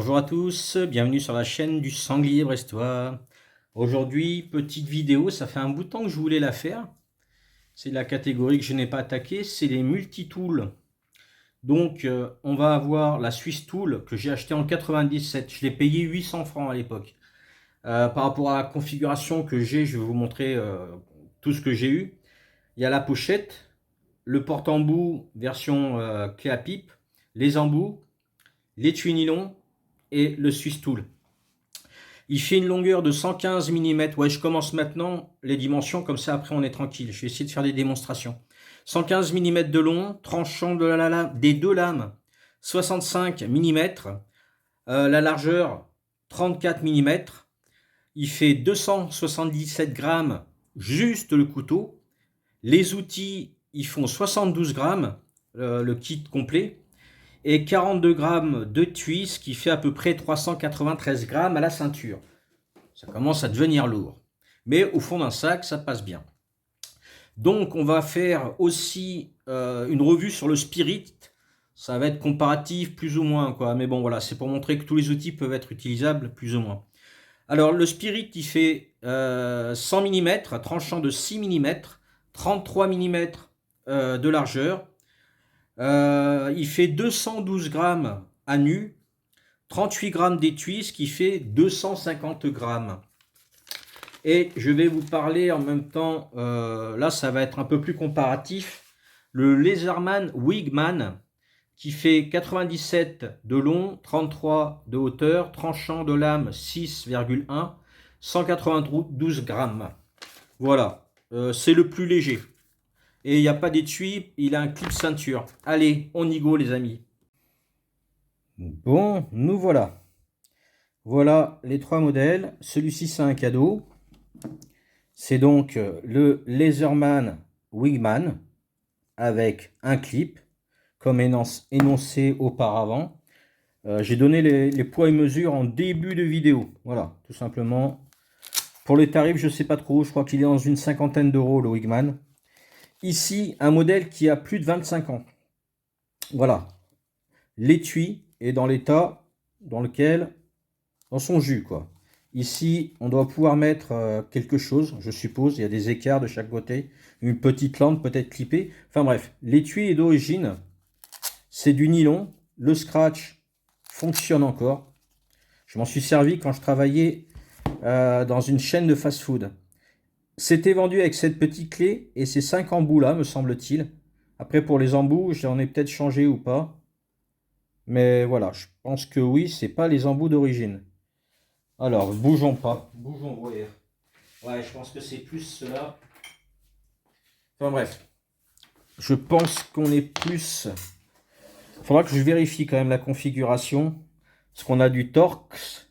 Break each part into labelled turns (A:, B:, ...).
A: Bonjour à tous, bienvenue sur la chaîne du Sanglier Brestois. Aujourd'hui, petite vidéo, ça fait un bout de temps que je voulais la faire. C'est la catégorie que je n'ai pas attaquée, c'est les multitools. Donc, on va avoir la Swiss Tool que j'ai acheté en 97. Je l'ai payé 800 francs à l'époque. Par rapport à la configuration que j'ai, je vais vous montrer tout ce que j'ai eu. Il y a la pochette, le porte-embout version clé à pipe, les embouts, l'étui nylon et le Swiss Tool. Il fait une longueur de 115 mm. Ouais, je commence maintenant les dimensions, comme ça après on est tranquille. Je vais essayer de faire des démonstrations. 115 mm de long, tranchant de la lame, des deux lames, 65 mm. La largeur, 34 mm. Il fait 277 grammes, juste le couteau. Les outils, ils font 72 grammes, le kit complet. Et 42 grammes de tuile, ce qui fait à peu près 393 grammes à la ceinture. Ça commence à devenir lourd. Mais au fond d'un sac, ça passe bien. Donc, on va faire aussi une revue sur le Spirit. Ça va être comparatif, plus ou moins, quoi. Mais bon, voilà, c'est pour montrer que tous les outils peuvent être utilisables, plus ou moins. Alors, le Spirit, il fait 100 mm, tranchant de 6 mm, 33 mm de largeur. Il fait 212 grammes à nu, 38 grammes d'étui, ce qui fait 250 grammes. Et je vais vous parler en même temps, là ça va être un peu plus comparatif, le Leatherman Wigman qui fait 97 de long, 33 de hauteur, tranchant de lame 6,1, 192 grammes. Voilà, c'est le plus léger. Et il n'y a pas d'étui, il a un clip ceinture. Allez, on y go les amis. Bon, nous voilà. Voilà les trois modèles. Celui-ci c'est un cadeau. C'est donc le Leatherman Wigman avec un clip, comme énoncé auparavant. J'ai donné les poids et mesures en début de vidéo. Voilà, tout simplement. Pour les tarifs, je ne sais pas trop. Je crois qu'il est dans une cinquantaine d'euros le Wigman. Ici, un modèle qui a plus de 25 ans. Voilà. L'étui est dans l'état dans son jus, quoi. Ici, on doit pouvoir mettre quelque chose, je suppose. Il y a des écarts de chaque côté. Une petite lampe peut-être clippée. Enfin bref, l'étui est d'origine. C'est du nylon. Le scratch fonctionne encore. Je m'en suis servi quand je travaillais dans une chaîne de fast-food. C'était vendu avec cette petite clé et ces 5 embouts-là, me semble-t-il. Après, pour les embouts, j'en ai peut-être changé ou pas. Mais voilà, je pense que oui, c'est pas les embouts d'origine. Alors, bougeons pas. Bougeons, ouais. Ouais, je pense que c'est plus cela. Enfin bref. Je pense qu'on est plus... Il faudra que je vérifie quand même la configuration. Parce qu'on a du Torx.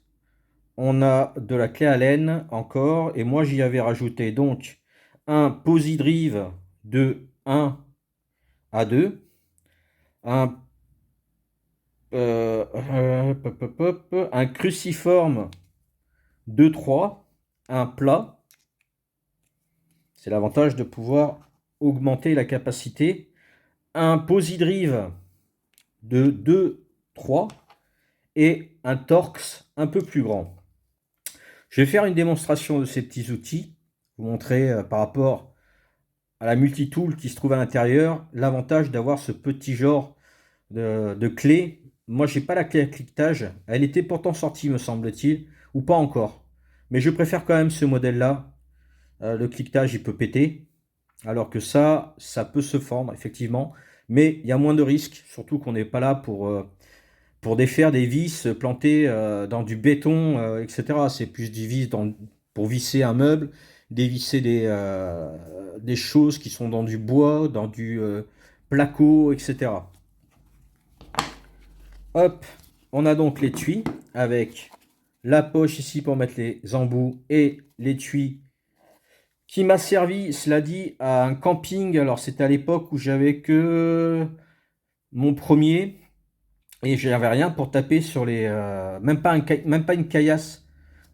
A: On a de la clé Allen encore. Et moi, j'y avais rajouté donc un Posi-Drive de 1 à 2. Un cruciforme de 3. Un plat. C'est l'avantage de pouvoir augmenter la capacité. Un Posi-Drive de 2, 3 et un Torx un peu plus grand. Je vais faire une démonstration de ces petits outils, vous montrer par rapport à la multitool qui se trouve à l'intérieur, l'avantage d'avoir ce petit genre de clé. Moi, j'ai pas la clé à cliquetage, elle était pourtant sortie, me semble-t-il, ou pas encore. Mais je préfère quand même ce modèle-là. Le cliquetage, il peut péter. Alors que ça peut se fendre, effectivement. Mais il y a moins de risques, surtout qu'on n'est pas là pour défaire des vis plantées dans du béton, etc. C'est plus du vis pour visser un meuble, dévisser des choses qui sont dans du bois, dans du placo, etc. Hop, on a donc l'étui avec la poche ici pour mettre les embouts et l'étui qui m'a servi, cela dit, à un camping. Alors c'était à l'époque où j'avais que mon premier et j'avais rien pour taper sur les... même pas une caillasse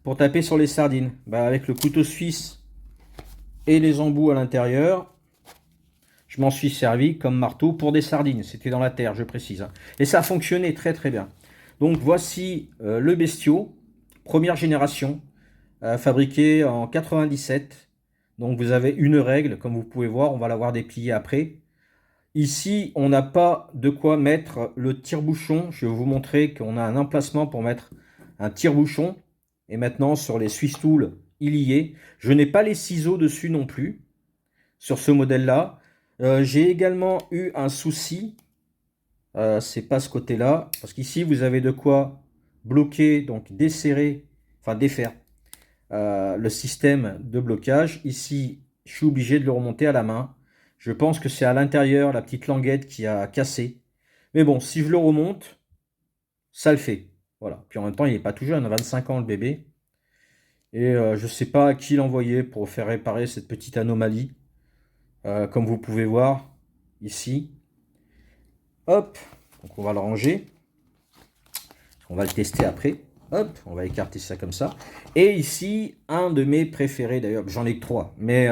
A: pour taper sur les sardines. Bah, avec le couteau suisse et les embouts à l'intérieur, je m'en suis servi comme marteau pour des sardines. C'était dans la terre, je précise. Et ça a fonctionné très très bien. Donc voici le Bestio, première génération, fabriqué en 97. Donc vous avez une règle, comme vous pouvez voir, on va l'avoir dépliée après. Ici, on n'a pas de quoi mettre le tire-bouchon. Je vais vous montrer qu'on a un emplacement pour mettre un tire-bouchon. Et maintenant, sur les Swiss Tools, il y est. Je n'ai pas les ciseaux dessus non plus, sur ce modèle-là. J'ai également eu un souci. C'est pas ce côté-là. Parce qu'ici, vous avez de quoi bloquer, donc desserrer, enfin défaire le système de blocage. Ici, je suis obligé de le remonter à la main. Je pense que c'est à l'intérieur la petite languette qui a cassé. Mais bon, si je le remonte, ça le fait. Voilà. Puis en même temps, il n'est pas tout jeune, 25 ans le bébé. Et je ne sais pas à qui l'envoyer pour faire réparer cette petite anomalie. Comme vous pouvez voir ici. Hop, donc on va le ranger. On va le tester après. Hop, on va écarter ça comme ça. Et ici, un de mes préférés, d'ailleurs, j'en ai que 3. Mais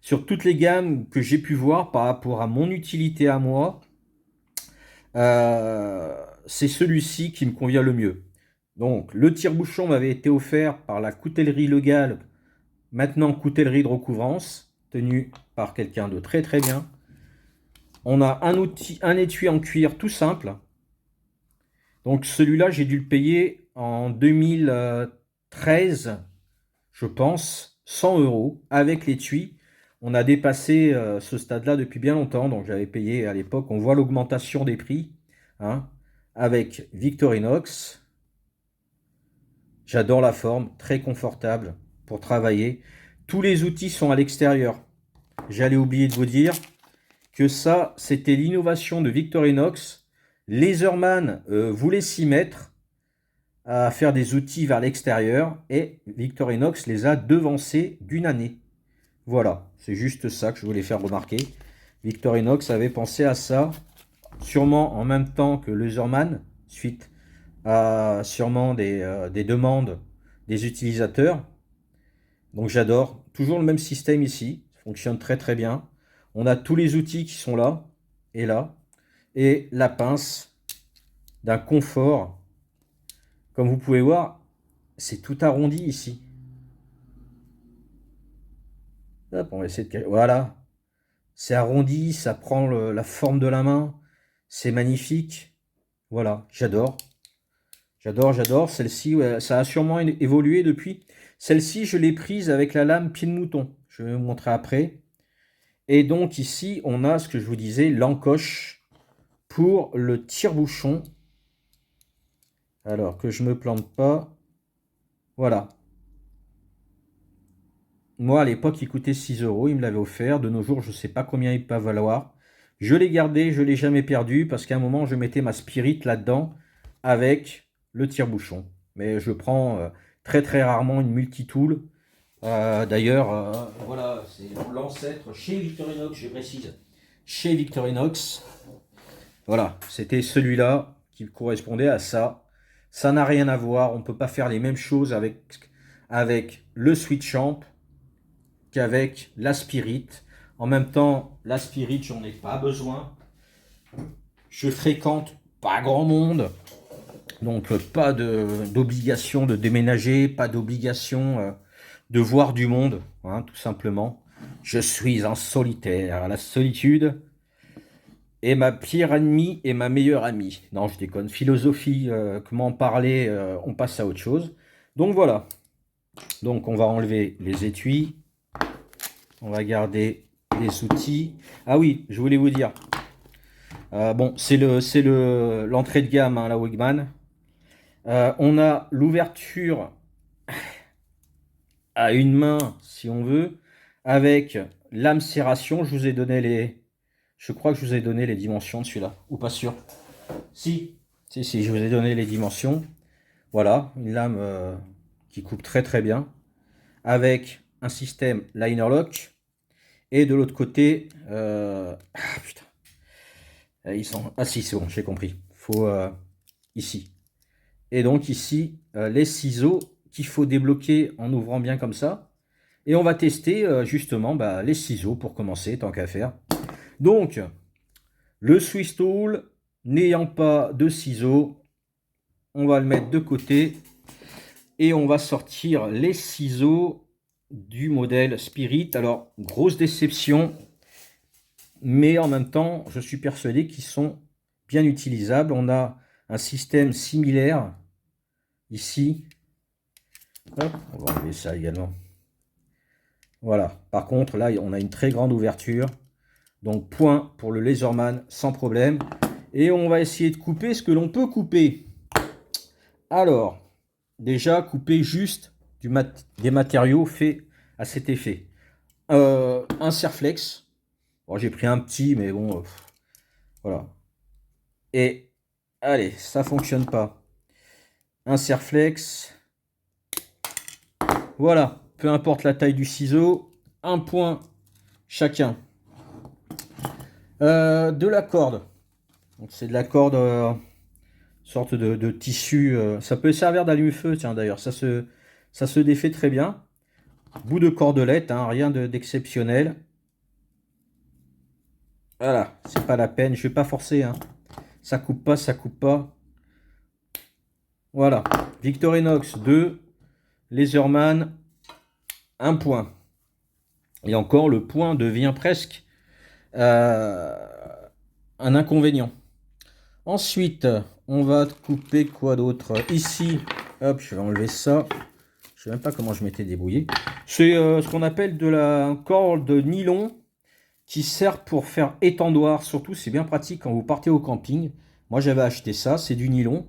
A: sur toutes les gammes que j'ai pu voir par rapport à mon utilité à moi, c'est celui-ci qui me convient le mieux. Donc, le tire-bouchon m'avait été offert par la coutellerie Le Gall, maintenant coutellerie de recouvrance, tenue par quelqu'un de très très bien. On a un étui en cuir tout simple. Donc celui-là, j'ai dû le payer en 2013, je pense, 100 € avec l'étui. On a dépassé ce stade-là depuis bien longtemps, donc j'avais payé à l'époque. On voit l'augmentation des prix, hein, avec Victorinox. J'adore la forme, très confortable pour travailler. Tous les outils sont à l'extérieur. J'allais oublier de vous dire que ça, c'était l'innovation de Victorinox. Laserman voulait s'y mettre à faire des outils vers l'extérieur et Victorinox les a devancés d'une année. Voilà, c'est juste ça que je voulais faire remarquer. Victorinox avait pensé à ça, sûrement en même temps que Laserman, suite à sûrement des demandes des utilisateurs. Donc j'adore, toujours le même système ici, ça fonctionne très très bien. On a tous les outils qui sont là, et la pince d'un confort. Comme vous pouvez voir, c'est tout arrondi ici. Hop, on va essayer de... Voilà, c'est arrondi, ça prend la forme de la main, c'est magnifique. Voilà, j'adore. J'adore, j'adore. Celle-ci, ouais, ça a sûrement évolué depuis. Celle-ci, je l'ai prise avec la lame pied de mouton. Je vais vous montrer après. Et donc ici, on a ce que je vous disais, l'encoche pour le tire-bouchon. Alors que je ne me plante pas. Voilà. Moi, à l'époque, il coûtait 6 €. Il me l'avait offert. De nos jours, je ne sais pas combien il peut valoir. Je l'ai gardé, je ne l'ai jamais perdu parce qu'à un moment, je mettais ma Spirit là-dedans avec le tire-bouchon. Mais je prends très très rarement une multitool. D'ailleurs, voilà, c'est l'ancêtre chez Victorinox, je précise. Chez Victorinox. Voilà, c'était celui-là qui correspondait à ça. Ça n'a rien à voir. On ne peut pas faire les mêmes choses avec le Switchamp qu'avec la Spirit. En même temps, la Spirit, j'en ai pas besoin. Je fréquente pas grand monde. Donc pas d'obligation de déménager, pas d'obligation de voir du monde, hein, tout simplement. Je suis en solitaire, la solitude est ma pire ennemie et ma meilleure amie. Non, je déconne. Philosophie, comment parler, on passe à autre chose. Donc voilà. Donc on va enlever les étuis. On va garder les outils. Ah oui, je voulais vous dire. Bon, c'est l'entrée de gamme, hein, la Wigman. On a l'ouverture à une main, si on veut, avec lame serration. Je vous ai donné je crois que je vous ai donné les dimensions de celui-là, ou pas sûr. Si, je vous ai donné les dimensions. Voilà, une lame qui coupe très très bien, avec un système liner lock. Et de l'autre côté, ah putain, ils sont... Ah si, c'est bon, j'ai compris. Faut ici. Et donc ici, les ciseaux qu'il faut débloquer en ouvrant bien comme ça. Et on va tester justement les ciseaux pour commencer, tant qu'à faire. Donc, le Swiss Tool, n'ayant pas de ciseaux, on va le mettre de côté et on va sortir les ciseaux du modèle Spirit. Alors, grosse déception, mais en même temps, je suis persuadé qu'ils sont bien utilisables. On a un système similaire ici. Hop, on va enlever ça également. Voilà. Par contre, là, on a une très grande ouverture. Donc, point pour le Laserman sans problème. Et on va essayer de couper ce que l'on peut couper. Alors, déjà, couper juste des matériaux faits à cet effet. Un Serflex. Bon, j'ai pris un petit, mais bon, voilà. Et, allez, ça fonctionne pas. Un Serflex. Voilà, peu importe la taille du ciseau. Un point chacun. De la corde. Donc c'est de la corde, sorte de tissu. Ça peut servir d'allume-feu, tiens d'ailleurs. Ça se défait très bien. Bout de cordelette, hein, rien d'exceptionnel. Voilà, c'est pas la peine. Je vais pas forcer. Hein. Ça coupe pas, ça coupe pas. Voilà. Victorinox 2. Laserman 1 point. Et encore, le point devient presque un inconvénient. Ensuite, on va couper quoi d'autre? Ici, hop, je vais enlever ça. Je sais même pas comment je m'étais débrouillé. C'est ce qu'on appelle de la corde de nylon qui sert pour faire étendoir. Surtout, c'est bien pratique quand vous partez au camping. Moi, j'avais acheté ça, c'est du nylon.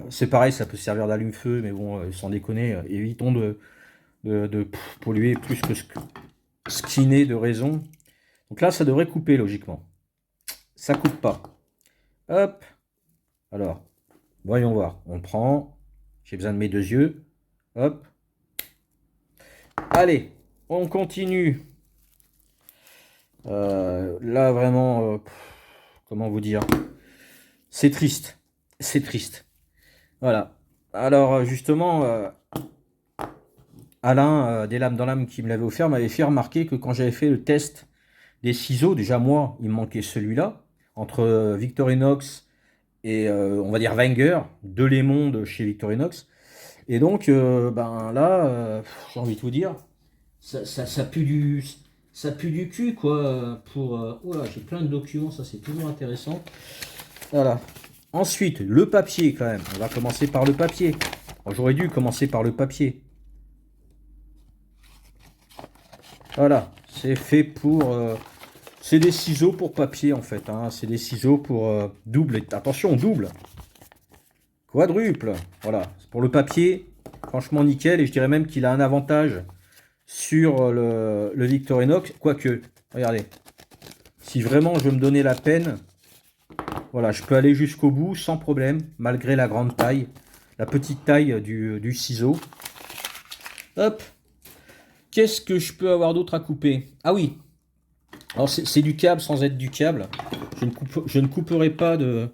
A: C'est pareil, ça peut servir d'allume-feu, mais bon, sans déconner, évitons de polluer plus que ce qui n'est de raison. Donc là, ça devrait couper logiquement. Ça coupe pas. Hop. Alors, voyons voir. On prend. J'ai besoin de mes 2 yeux. Hop. Allez, on continue. Là, vraiment, comment vous dire? C'est triste. C'est triste. Voilà. Alors, justement, Alain, des lames dans l'âme qui me l'avait offert, m'avait fait remarquer que quand j'avais fait le test des ciseaux, déjà moi, il me manquait celui-là, entre Victorinox et on va dire Wenger, de les mondes chez Victorinox. Et donc, ben là, j'ai envie de vous dire, ça pue du cul, quoi. Oh là, j'ai plein de documents, ça c'est toujours intéressant. Voilà. Ensuite, le papier, quand même. On va commencer par le papier. J'aurais dû commencer par le papier. Voilà, c'est fait pour... c'est des ciseaux pour papier, en fait. Hein. C'est des ciseaux pour double. Attention, double. Quadruple. Voilà, pour le papier, franchement nickel. Et je dirais même qu'il a un avantage sur le Victorinox. Quoique, regardez, si vraiment je veux me donner la peine, voilà, je peux aller jusqu'au bout sans problème, malgré la grande taille, la petite taille du ciseau. Hop. Qu'est-ce que je peux avoir d'autre à couper? Ah oui, alors c'est du câble sans être du câble. Je ne couperai pas de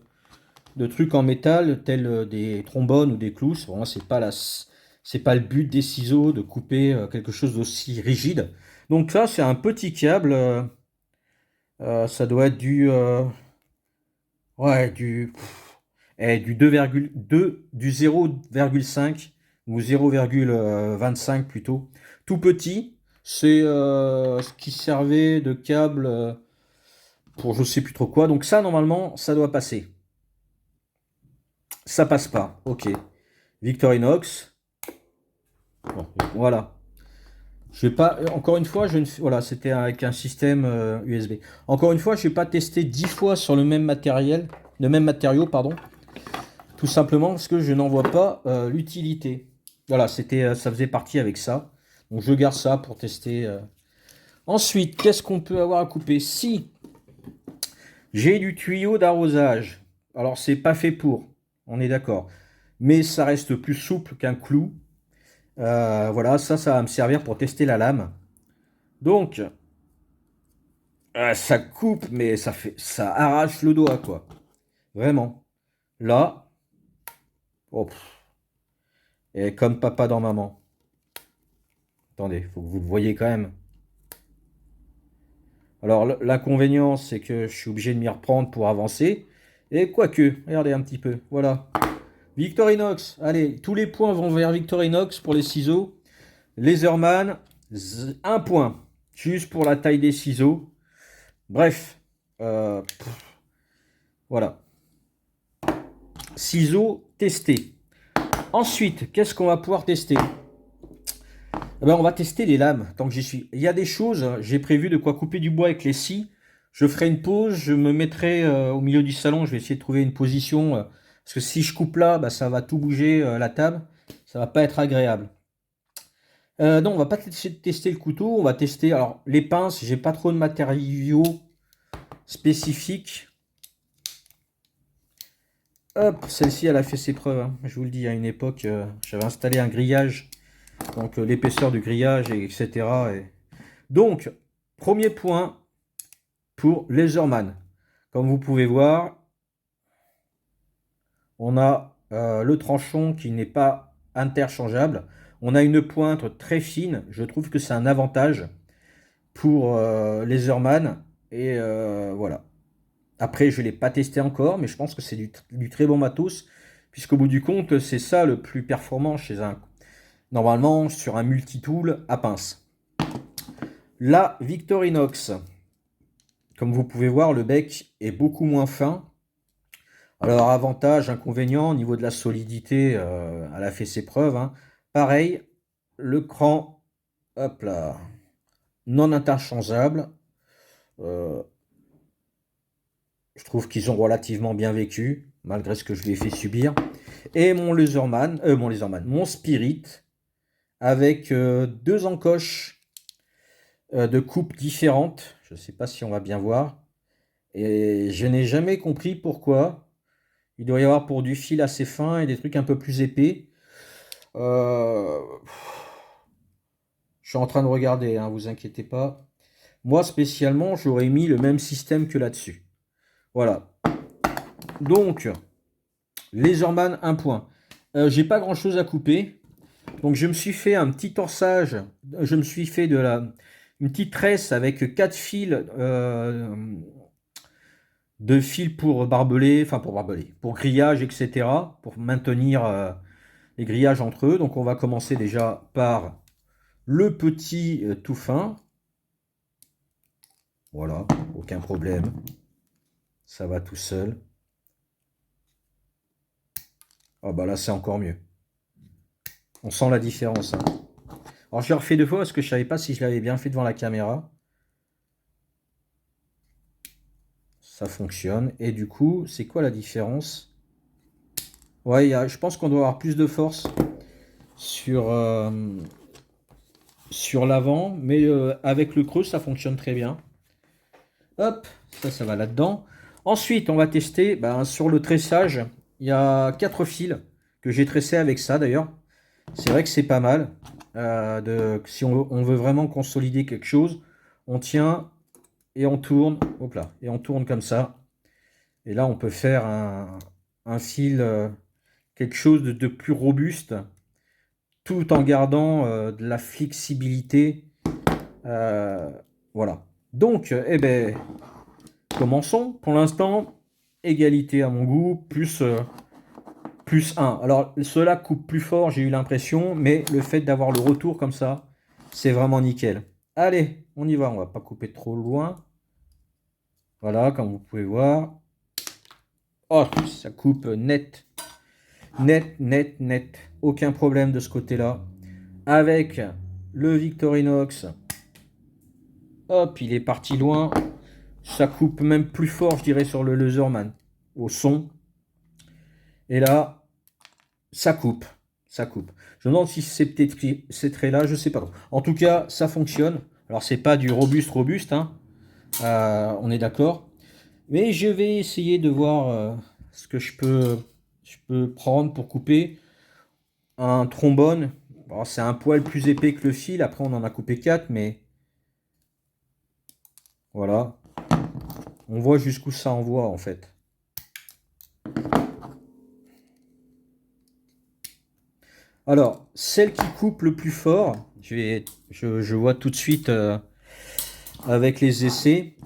A: trucs en métal tels des trombones ou des clous. Vraiment, c'est pas le but des ciseaux de couper quelque chose d'aussi rigide. Donc ça, c'est un petit câble. Ça doit être ouais, du 2,2, du 0,5 ou 0,25 plutôt. Tout petit. C'est ce qui servait de câble pour je sais plus trop quoi. Donc ça, normalement, ça doit passer. Ça passe pas. Ok. Victorinox. Bon, voilà. Je vais pas. Encore une fois, voilà, c'était avec un système USB. Encore une fois, je vais pas tester 10 fois sur le même matériau, pardon. Tout simplement parce que je n'en vois pas l'utilité. Voilà, ça faisait partie avec ça. Donc je garde ça pour tester. Ensuite, qu'est-ce qu'on peut avoir à couper? Si j'ai du tuyau d'arrosage. Alors c'est pas fait pour, on est d'accord. Mais ça reste plus souple qu'un clou. Voilà, ça va me servir pour tester la lame. Donc, ça coupe, mais ça arrache le doigt, quoi. Vraiment. Là, oh, et comme papa dans maman. Attendez, faut que vous le voyez quand même. Alors, l'inconvénient, c'est que je suis obligé de m'y reprendre pour avancer. Et quoique, regardez un petit peu, voilà. Victorinox, allez, tous les points vont vers Victorinox pour les ciseaux. Laserman, 1 point, juste pour la taille des ciseaux. Bref, voilà. Ciseaux testés. Ensuite, qu'est-ce qu'on va pouvoir tester? Eh ben, on va tester les lames, tant que j'y suis. Il y a des choses, j'ai prévu de quoi couper du bois avec les scies. Je ferai une pause, je me mettrai au milieu du salon, je vais essayer de trouver une position. Parce que si je coupe là, bah, ça va tout bouger la table. Ça va pas être agréable. Non, on va pas tester le couteau, on va tester. Alors, les pinces, j'ai pas trop de matériaux spécifiques. Hop, celle-ci, elle a fait ses preuves, hein. Je vous le dis, à une époque, j'avais installé un grillage. Donc, l'épaisseur du grillage, etc. Donc, premier point pour Laserman. Comme vous pouvez voir, on a le tranchon qui n'est pas interchangeable. On a une pointe très fine. Je trouve que c'est un avantage pour Laserman. Et voilà. Après, je ne l'ai pas testé encore, mais je pense que c'est du très bon matos. Puisqu'au bout du compte, c'est ça le plus performant chez normalement, sur un multitool à pince. La Victorinox. Comme vous pouvez voir, le bec est beaucoup moins fin. Alors, avantage, inconvénient, au niveau de la solidité, elle a fait ses preuves, hein. Pareil, le cran, hop là, non interchangeable. Euh, je trouve qu'ils ont relativement bien vécu, malgré ce que je lui ai fait subir. Et mon Spirit, avec deux encoches de coupe différentes. Je ne sais pas si on va bien voir. Et je n'ai jamais compris pourquoi. Il doit y avoir pour du fil assez fin et des trucs un peu plus épais. Euh, Je suis en train de regarder, hein, vous inquiétez pas. Moi, spécialement, j'aurais mis le même système que là-dessus. Voilà. Donc, Laserman, 1 point. J'ai pas grand-chose à couper. Donc, je me suis fait un petit torsage. Je me suis fait une petite tresse avec 4 fils de fils pour barbeler, enfin pour barbeler, pour grillage, etc. Pour maintenir les grillages entre eux. Donc, on va commencer déjà par le petit tout fin. Voilà, aucun problème. Ça va tout seul. Ah bah là, c'est encore mieux. On sent la différence, hein. Alors, je l'ai refait 2 fois parce que je ne savais pas si je l'avais bien fait devant la caméra. Ça fonctionne. Et du coup, c'est quoi la différence? Ouais, je pense qu'on doit avoir plus de force sur, sur l'avant. Mais avec le creux, ça fonctionne très bien. Hop, ça va là-dedans. Ensuite, on va tester sur le tressage. Il y a 4 fils que j'ai tressés avec ça d'ailleurs. C'est vrai que c'est pas mal. Si on veut vraiment consolider quelque chose, on tient et on tourne. Hop là, et on tourne comme ça. Et là, on peut faire un fil, quelque chose de plus robuste, tout en gardant de la flexibilité. Voilà. Donc, eh ben, commençons. Pour l'instant, égalité à mon goût, plus 1. Alors, cela coupe plus fort, j'ai eu l'impression, mais le fait d'avoir le retour comme ça, c'est vraiment nickel. Allez, on y va, on va pas couper trop loin. Voilà, comme vous pouvez voir. Oh, ça coupe net. Net. Aucun problème de ce côté-là. Avec le Victorinox, hop, il est parti loin. Ça coupe même plus fort, je dirais, sur le Laserman, au son. Et là, ça coupe. Je me demande si c'est peut-être ces traits-là, je sais pas trop. En tout cas, ça fonctionne. Alors, c'est pas du robuste, hein. On est d'accord. Mais je vais essayer de voir ce que je peux prendre pour couper un trombone. C'est un poil plus épais que le fil. Après, on en a coupé 4, mais voilà. On voit jusqu'où ça envoie, en fait. Alors, celle qui coupe le plus fort, je vois tout de suite avec les essais.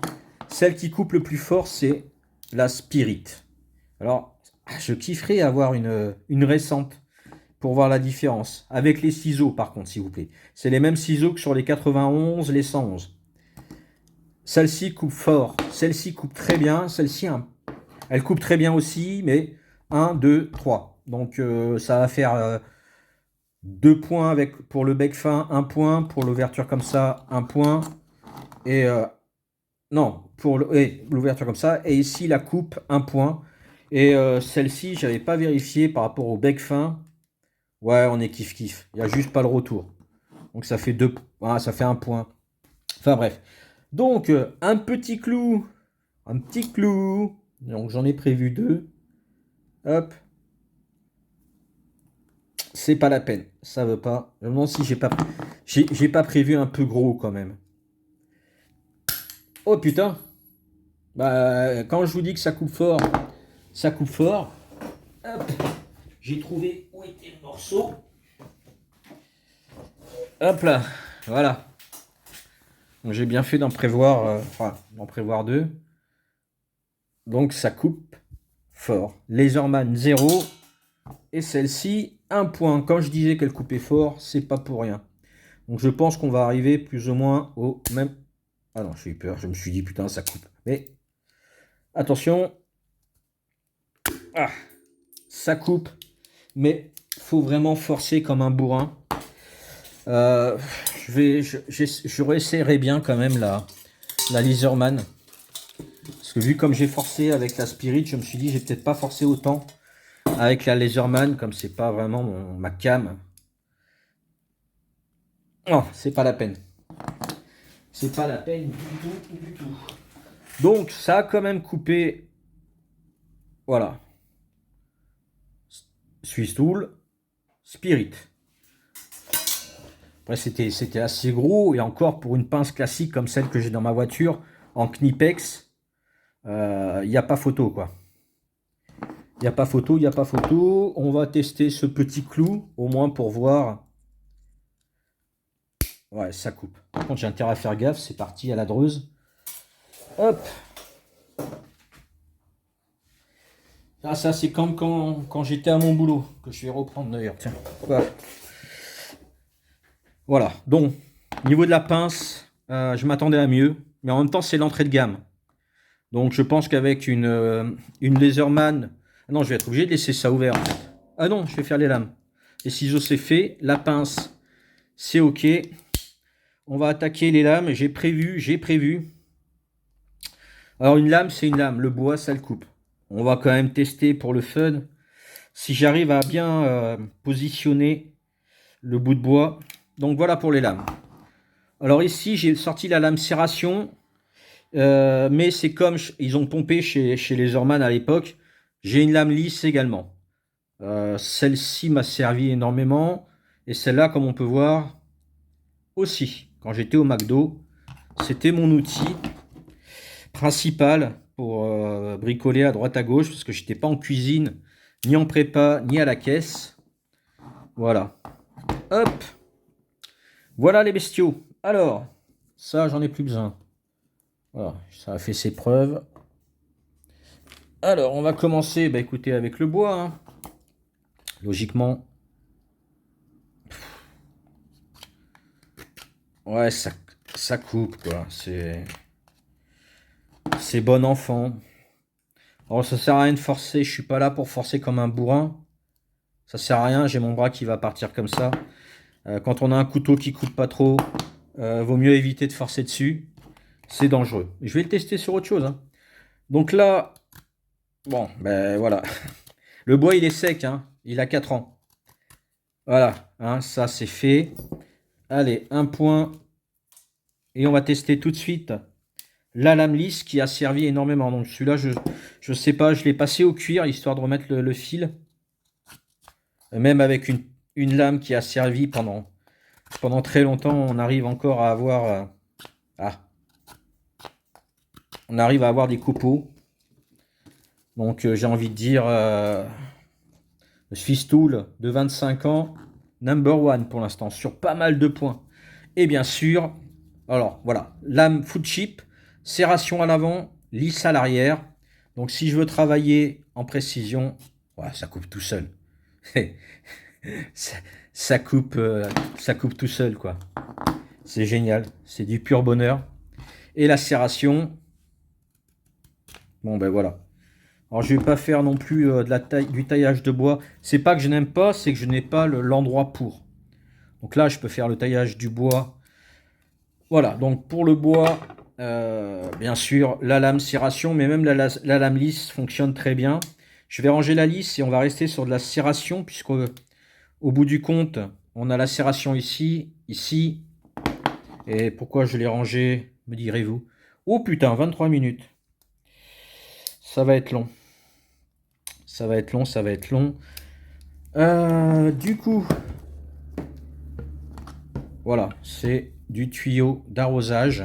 A: Celle qui coupe le plus fort, c'est la Spirit. Alors, je kifferais avoir une récente pour voir la différence. Avec les ciseaux, par contre, s'il vous plaît. C'est les mêmes ciseaux que sur les 91, les 111. Celle-ci coupe fort. Celle-ci coupe très bien. Celle-ci, elle coupe très bien aussi, mais 1, 2, 3. Donc, ça va faire 2 points pour le bec fin, 1 point. Pour l'ouverture comme ça, 1 point. Et non, pour l'ouverture comme ça. Et ici, la coupe, 1 point. Et celle-ci, j'avais pas vérifié par rapport au bec fin. Ouais, on est kiff-kiff. Il n'y a juste pas le retour. Donc ça fait 2, ça fait 1 point. Enfin bref. Donc, un petit clou. Un petit clou. Donc j'en ai prévu 2. Hop. C'est pas la peine. Ça veut pas. Je me demande si j'ai pas prévu un peu gros quand même. Oh putain. Bah, quand je vous dis que ça coupe fort, ça coupe fort. Hop. J'ai trouvé où était le morceau. Hop là. Voilà. Donc j'ai bien fait d'en prévoir, d'en prévoir 2. Donc ça coupe fort. Laserman 0. Et celle-ci, 1 point. Quand je disais qu'elle coupait fort, c'est pas pour rien. Donc je pense qu'on va arriver plus ou moins au même... Ah non, j'ai eu peur. Je me suis dit, putain, ça coupe. Mais attention. Ah, ça coupe. Mais faut vraiment forcer comme un bourrin. Je réessayerai bien quand même la Laserman. Parce que vu comme j'ai forcé avec la Spirit, je me suis dit, j'ai peut-être pas forcé autant avec la Laserman, comme c'est pas vraiment ma cam. Non, c'est pas la peine. C'est pas la peine du tout, du tout. Donc, ça a quand même coupé. Voilà. Swiss Tool, Spirit. Après, c'était assez gros. Et encore, pour une pince classique comme celle que j'ai dans ma voiture, en Knipex, il n'y a pas photo, quoi. Il n'y a pas photo, il n'y a pas photo. On va tester ce petit clou, au moins pour voir. Ouais, ça coupe. Par contre, j'ai intérêt à faire gaffe. C'est parti à la dreuse. Hop. Ah, ça, c'est comme quand j'étais à mon boulot, que je vais reprendre d'ailleurs. Tiens. Voilà. Voilà. Donc, niveau de la pince, je m'attendais à mieux. Mais en même temps, c'est l'entrée de gamme. Donc, je pense qu'avec une Laserman... Ah non, je vais être obligé de laisser ça ouvert. En fait. Ah non, je vais faire les lames. Les ciseaux, c'est fait. La pince, c'est OK. On va attaquer les lames. J'ai prévu. Alors, une lame, c'est une lame. Le bois, ça le coupe. On va quand même tester pour le fun. Si j'arrive à bien positionner le bout de bois. Donc, voilà pour les lames. Alors ici, j'ai sorti la lame serration. Mais c'est comme ils ont pompé chez Laserman à l'époque. J'ai une lame lisse également. Celle-ci m'a servi énormément. Et celle-là, comme on peut voir, aussi. Quand j'étais au McDo, c'était mon outil principal pour bricoler à droite à gauche. Parce que j'étais pas en cuisine, ni en prépa, ni à la caisse. Voilà. Hop. Voilà les bestiaux. Alors, ça, j'en ai plus besoin. Voilà, ça a fait ses preuves. Alors, on va commencer, bah, écoutez, avec le bois. Hein. Logiquement. Ouais, ça coupe, quoi. C'est bon enfant. Alors, ça sert à rien de forcer. Je suis pas là pour forcer comme un bourrin. Ça sert à rien. J'ai mon bras qui va partir comme ça. Quand on a un couteau qui coupe pas trop, vaut mieux éviter de forcer dessus. C'est dangereux. Je vais le tester sur autre chose. Hein. Donc là, bon, ben voilà. Le bois, il est sec. Hein. Il a 4 ans. Voilà, hein, ça c'est fait. Allez, 1 point. Et on va tester tout de suite la lame lisse qui a servi énormément. Donc celui-là, je sais pas, je l'ai passé au cuir histoire de remettre le fil. Même avec une lame qui a servi pendant très longtemps, on arrive encore à avoir... on arrive à avoir des copeaux. Donc j'ai envie de dire... le Swiss Tool de 25 ans, number one pour l'instant, sur pas mal de points. Et bien sûr, alors voilà, lame foot chip, serration à l'avant, lisse à l'arrière. Donc si je veux travailler en précision. Ouais, ça coupe tout seul. Ça coupe tout seul, quoi. C'est génial. C'est du pur bonheur. Et la serration. Bon, ben voilà. Alors, je vais pas faire non plus du taillage de bois. C'est pas que je n'aime pas, c'est que je n'ai pas l'endroit pour. Donc là, je peux faire le taillage du bois. Voilà, donc pour le bois, bien sûr, la lame serration, mais même la lame lisse fonctionne très bien. Je vais ranger la lisse et on va rester sur de la serration, puisqu'au bout du compte, on a la serration ici, ici. Et pourquoi je l'ai rangé, me direz-vous? Oh putain, 23 minutes. Ça va être long. Ça va être long, ça va être long. Du coup, voilà, c'est du tuyau d'arrosage.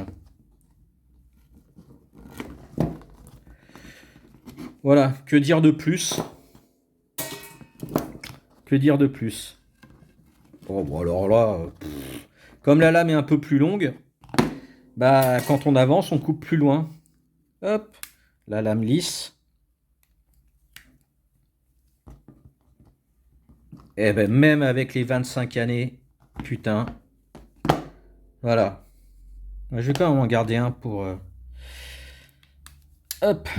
A: Voilà, que dire de plus? Que dire de plus? Oh, bon alors là, comme la lame est un peu plus longue, bah quand on avance, on coupe plus loin. Hop, la lame lisse. Et ben même avec les 25 années, putain. Voilà. Je vais quand même en garder un pour... Hop.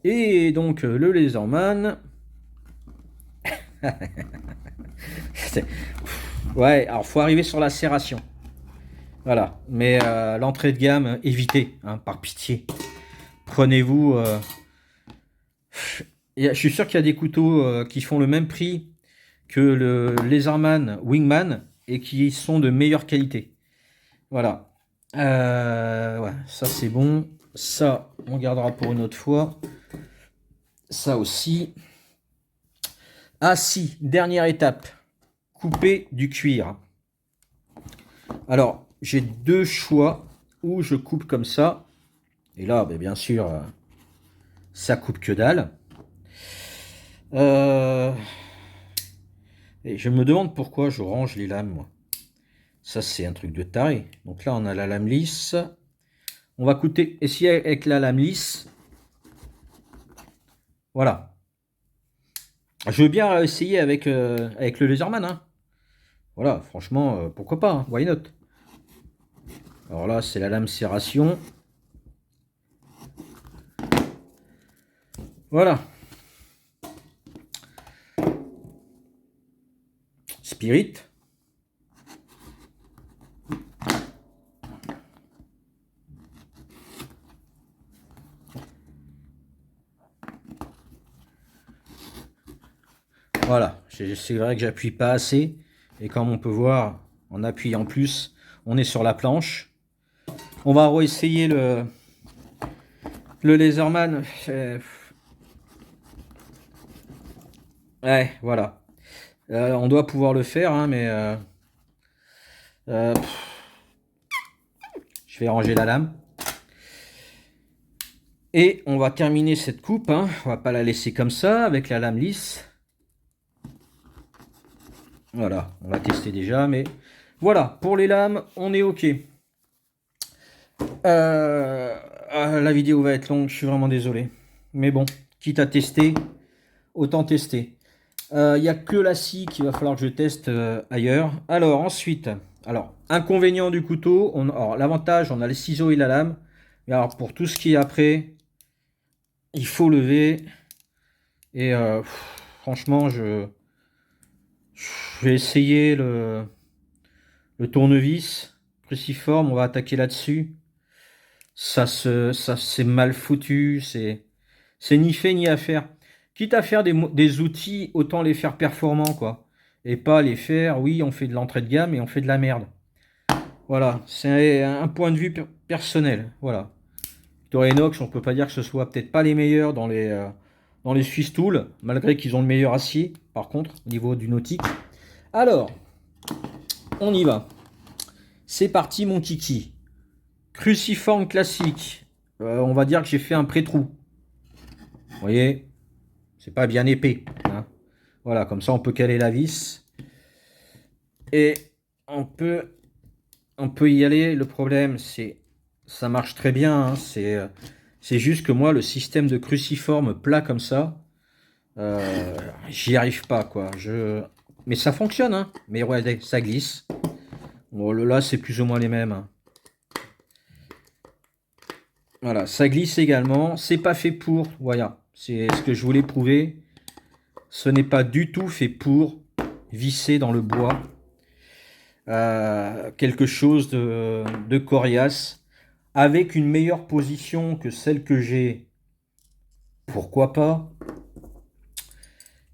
A: Et donc le Laserman. Ouais, alors faut arriver sur la serration. Voilà. Mais l'entrée de gamme, évitez, hein, par pitié. Prenez-vous... je suis sûr qu'il y a des couteaux qui font le même prix que le Laserman Wingman et qui sont de meilleure qualité. Voilà. Ouais, ça c'est bon. Ça, on gardera pour une autre fois. Ça aussi. Ah si, dernière étape. Couper du cuir. Alors, j'ai deux choix où je coupe comme ça. Et là, ben, bien sûr, ça coupe que dalle. Et je me demande pourquoi je range les lames, moi. Ça, c'est un truc de taré. Donc là, on a la lame lisse. On va essayer avec la lame lisse. Voilà. Je veux bien essayer avec le Laserman. Hein. Voilà, franchement, pourquoi pas, hein, why not? Alors là, c'est la lame serration. Voilà. Spirit. Voilà, c'est vrai que j'appuie pas assez. Et comme on peut voir, en appuyant plus, on est sur la planche. On va réessayer le Laserman. Ouais, voilà. On doit pouvoir le faire, hein, mais... je vais ranger la lame. Et on va terminer cette coupe. Hein. On va pas la laisser comme ça, avec la lame lisse. Voilà, on l'a testé déjà, mais... Voilà, pour les lames, on est OK. La vidéo va être longue, je suis vraiment désolé. Mais bon, quitte à tester, autant tester. Il n'y a que la scie qu'il va falloir que je teste ailleurs. Alors ensuite, inconvénient du couteau, alors l'avantage, on a les ciseaux et la lame. Mais alors pour tout ce qui est après, il faut lever. Et franchement, je vais essayer le tournevis cruciforme, on va attaquer là-dessus. Ça c'est mal foutu, c'est ni fait ni à faire. Quitte à faire des outils, autant les faire performants, quoi. Et pas les faire, oui, on fait de l'entrée de gamme et on fait de la merde. Voilà, c'est un point de vue personnel, voilà. Victorinox, on peut pas dire que ce soit peut-être pas les meilleurs dans les Swiss Tools, malgré qu'ils ont le meilleur acier, par contre, au niveau du nautique. Alors, on y va. C'est parti, mon kiki. Cruciforme classique. On va dire que j'ai fait un pré-trou. Vous voyez, c'est pas bien épais. Hein. Voilà, comme ça on peut caler la vis. Et on peut y aller. Le problème, c'est ça marche très bien. Hein, C'est juste que moi, le système de cruciforme plat comme ça, j'y arrive pas, quoi. Mais ça fonctionne, hein. Mais ouais, ça glisse. Bon, là, c'est plus ou moins les mêmes, hein. Voilà, ça glisse également. C'est pas fait pour. Voilà, c'est ce que je voulais prouver. Ce n'est pas du tout fait pour visser dans le bois quelque chose de coriace avec une meilleure position que celle que j'ai. Pourquoi pas?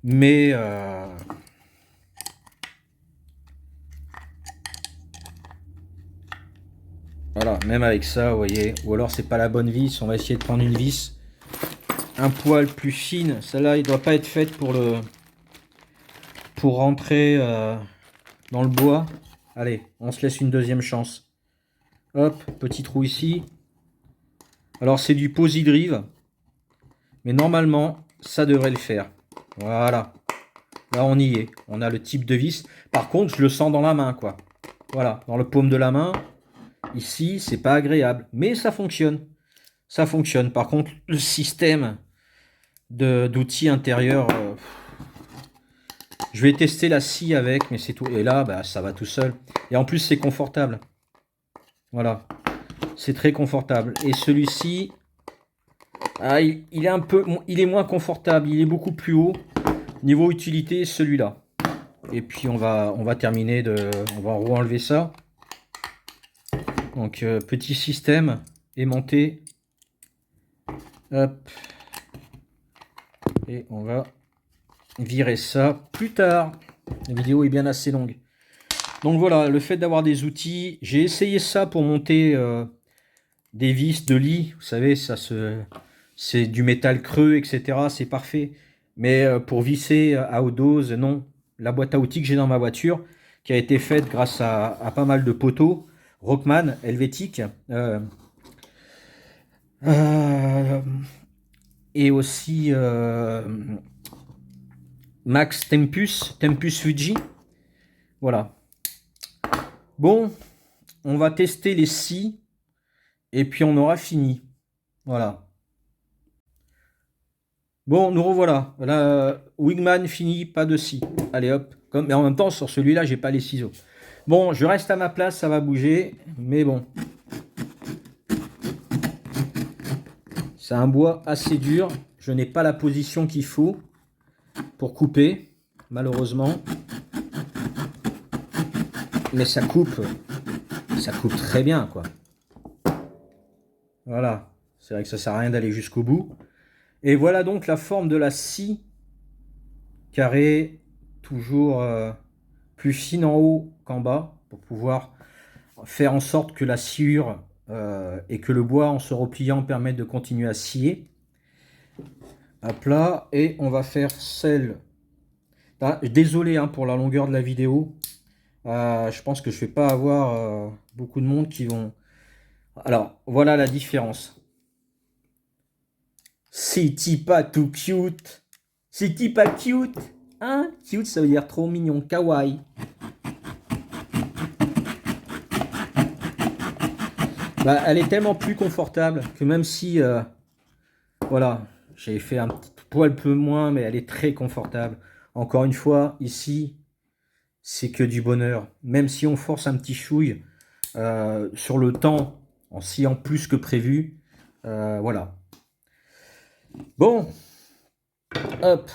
A: Mais voilà, même avec ça, vous voyez. Ou alors c'est pas la bonne vis. On va essayer de prendre une vis un poil plus fine. Celle-là, il doit pas être faite pour rentrer dans le bois. Allez, on se laisse une deuxième chance. Hop, petit trou ici. Alors c'est du Posidrive, mais normalement ça devrait le faire. Voilà. Là on y est. On a le type de vis. Par contre, je le sens dans la main, quoi. Voilà, dans le paume de la main. Ici, c'est pas agréable, mais ça fonctionne. Ça fonctionne. Par contre, le système d'outils intérieurs, je vais tester la scie avec, mais c'est tout. Et là, bah, ça va tout seul. Et en plus, c'est confortable. Voilà. C'est très confortable. Et celui-ci, ah, il est un peu, il est moins confortable. Il est beaucoup plus haut. Niveau utilité, celui-là. Et puis on va terminer on va enlever ça. Donc petit système aimanté. Hop. Et on va virer ça plus tard. La vidéo est bien assez longue. Donc voilà, le fait d'avoir des outils, j'ai essayé ça pour monter des vis de lit. Vous savez, c'est du métal creux, etc. C'est parfait. Mais pour visser à haute dose, non. La boîte à outils que j'ai dans ma voiture, qui a été faite grâce à pas mal de poteaux, Rockman, helvétique, et aussi Max Tempus Fuji. Voilà. Bon, on va tester les scies, et puis on aura fini. Voilà. Bon, nous revoilà. Là, Wingman fini, pas de scie. Allez hop. Mais en même temps, sur celui-là, j'ai pas les ciseaux. Bon, je reste à ma place, ça va bouger. Mais bon. C'est un bois assez dur. Je n'ai pas la position qu'il faut pour couper, malheureusement. Mais ça coupe très bien, quoi. Voilà. C'est vrai que ça sert à rien d'aller jusqu'au bout. Et voilà donc la forme de la scie carrée, toujours plus fine en haut qu'en bas, pour pouvoir faire en sorte que la sciure et que le bois, en se repliant, permettent de continuer à scier. Hop là, et on va faire celle... Ah, désolé hein, pour la longueur de la vidéo. Je pense que je vais pas avoir beaucoup de monde qui vont... Alors, voilà la différence. C'est-tu pas tout cute? C'est-tu pas cute? Hein? Cute, ça veut dire trop mignon, kawaii. Bah, elle est tellement plus confortable que même si... voilà, j'ai fait un petit poil peu moins, mais elle est très confortable. Encore une fois, ici, c'est que du bonheur. Même si on force un petit chouille sur le temps, en sciant plus que prévu, voilà. Bon, hop,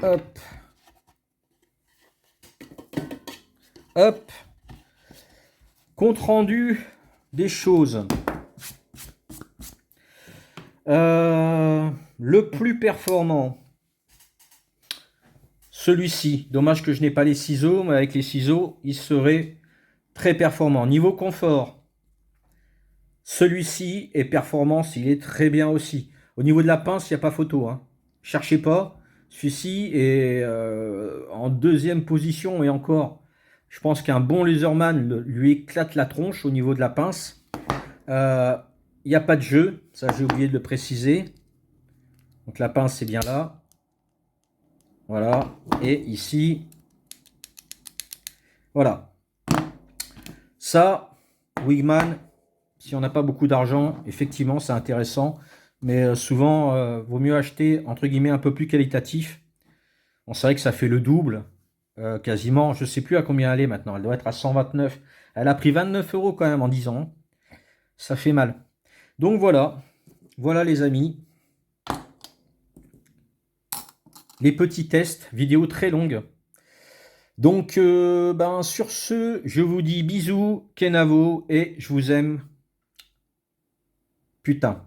A: hop, hop. Compte rendu des choses. Le plus performant, celui-ci. Dommage que je n'ai pas les ciseaux, mais avec les ciseaux, il serait très performant. Niveau confort, celui-ci est performance, il est très bien aussi. Au niveau de la pince, il n'y a pas photo. Hein. Cherchez pas. Celui-ci est en deuxième position et encore. Je pense qu'un bon laserman lui éclate la tronche au niveau de la pince. Il n'y a pas de jeu, ça j'ai oublié de le préciser. Donc la pince c'est bien là. Voilà. Et ici, voilà. Ça, Wingman, Si on n'a pas beaucoup d'argent, effectivement, c'est intéressant. Mais souvent, vaut mieux acheter, entre guillemets, un peu plus qualitatif. On sait que ça fait le double, quasiment. Je ne sais plus à combien elle est maintenant. Elle doit être à 129. Elle a pris 29 € quand même en 10 ans. Ça fait mal. Donc voilà. Voilà les amis. Les petits tests, vidéo très longue. Donc, ben, sur ce, je vous dis bisous, Kenavo, et je vous aime. Putain.